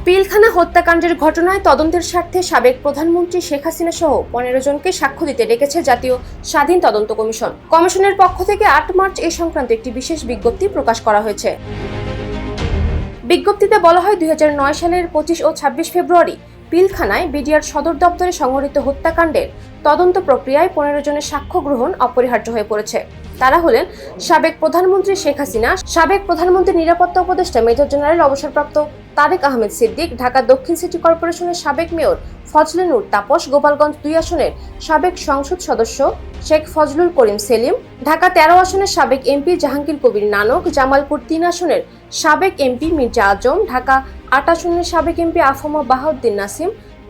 পিলখানা হত্যাকাণ্ডের ঘটনায় তদন্তের স্বার্থে সাবেক প্রধানমন্ত্রী শেখ হাসিনা সহ 15 জনকে সাক্ষ্য দিতে ডেকেছে জাতীয় স্বাধীন তদন্ত কমিশন। কমিশনের পক্ষ থেকে 8 মার্চ এই সংক্রান্ত একটি বিশেষ বিজ্ঞপ্তি প্রকাশ করা হয়েছে। বিজ্ঞপ্তিতে বলা হয় 2009 সালের 25 ও 26 ফেব্রুয়ারি পিলখানায় বিডিআর সদর দপ্তরে সংঘটিত হত্যাকাণ্ডের তদন্ত প্রক্রিয়ায় 15 জনের সাক্ষ্য গ্রহণ অপরিহার্য হয়ে পড়েছে। তারা হলেন সাবেক প্রধানমন্ত্রী শেখ হাসিনা, সাবেক প্রধানমন্ত্রীর নিরাপত্তা উপদেষ্টা মেজর জেনারেল অবসরপ্রাপ্ত তারেক আহমেদ সিদ্দিক, ঢাকা দক্ষিণ সিটি কর্পোরেশনের সাবেক মেয়র ফজলে নূর তাপস, গোপালগঞ্জ 2 আসনের সাবেক সংসদ সদস্য শেখ ফজলুল করিম সেলিম, ঢাকা 13 আসনের সাবেক এমপি জাহাঙ্গীর কবির নানক, জামালপুর 3 আসনের সাবেক এমপি মির্জা আজম, ঢাকা 8 আসনের সাবেক এমপি আফমা বাহাউদ্দিন নাসিম,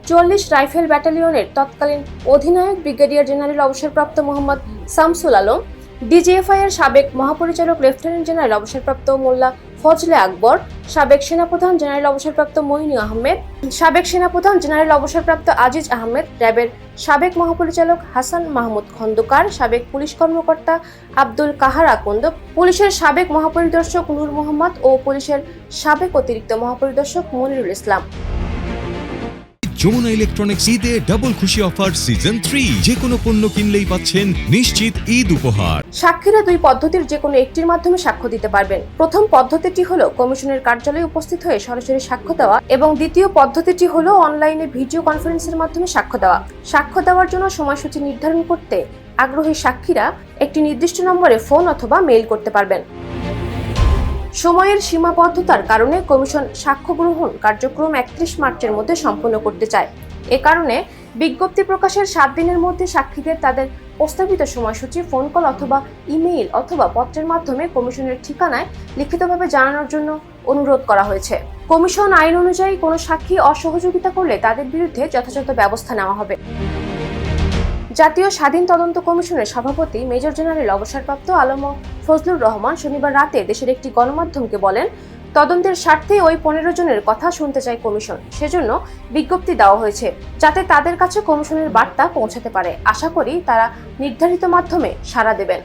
44 রাইফেল ব্যাটালিয়নের তৎকালীন অধিনায়ক ব্রিগেডিয়ার জেনারেল অবসরপ্রাপ্ত মোহাম্মদ শামসুল আলম, ডিজিএফআই এর সাবেক মহাপরিচালক লেফটেন্যান্ট জেনারেল অবসরপ্রাপ্ত মোল্লা ফজলে আকবর, সাবেক সেনাপ্রধান জেনারেল অবসরপ্রাপ্ত মইনু আহমেদ, সাবেক সেনাপ্রধান জেনারেল অবসরপ্রাপ্ত আজিজ আহমেদ, র্যাবের সাবেক মহাপরিচালক হাসান মাহমুদ খন্দকার, সাবেক পুলিশ কর্মকর্তা আব্দুল কাহার আকন্দ, পুলিশের সাবেক মহাপরিদর্শক নূর মোহাম্মদ ও পুলিশের সাবেক অতিরিক্ত মহাপরিদর্শক মনিরুল ইসলাম। যমুনা ইলেকট্রনিক্স ঈদে ডাবল খুশি অফার সিজন 3, যে কোনো পণ্য কিনলেই পাচ্ছেন নিশ্চিত ঈদ উপহার। সাক্ষীরা 2 পদ্ধতির যে কোনো একটির মাধ্যমে সাক্ষ্য দিতে পারবেন। প্রথম পদ্ধতিটি হলো কমিশনের কার্যালয়ে উপস্থিত হয়ে সরাসরি সাক্ষ্য দেওয়া এবং দ্বিতীয় পদ্ধতিটি হলো অনলাইনে ভিডিও কনফারেন্সের মাধ্যমে সাক্ষ্য দেওয়া। সাক্ষ্য দেওয়ার জন্য সময়সূচি নির্ধারণ করতে আগ্রহী সাক্ষীরা একটি নির্দিষ্ট নম্বরে ফোন অথবা মেইল করতে পারবেন। সময়ের সীমাবদ্ধতার কারণে কমিশন সাক্ষ্য গ্রহণ কার্যক্রম 31 মার্চের মধ্যে সম্পন্ন করতে চায়। এ কারণে বিজ্ঞপ্তি প্রকাশের 7 দিনের মধ্যে সাক্ষীদের তাদের প্রস্তাবিত সময়সূচি ফোন কল অথবা ইমেইল অথবা পত্রের মাধ্যমে কমিশনের ঠিকানায় লিখিতভাবে জানানোর জন্য অনুরোধ করা হয়েছে। কমিশন আইন অনুযায়ী কোনো সাক্ষী অসহযোগিতা করলে তাদের বিরুদ্ধে যথাযথ ব্যবস্থা নেওয়া হবে। জাতীয় স্বাধীন তদন্ত কমিশনের সভাপতি মেজর জেনারেল অবসরপ্রাপ্ত আলম ফজলুর রহমান শনিবার রাতে দেশের একটি গণমাধ্যমকে বলেন, তদন্তের স্বার্থে ওই 15 জনের কথা শুনতে চায় কমিশন, সেজন্য বিজ্ঞপ্তি দেওয়া হয়েছে যাতে তাদের কাছে কমিশনের বার্তা পৌঁছাতে পারে। আশা করি তারা নির্ধারিত মাধ্যমে সাড়া দেবেন।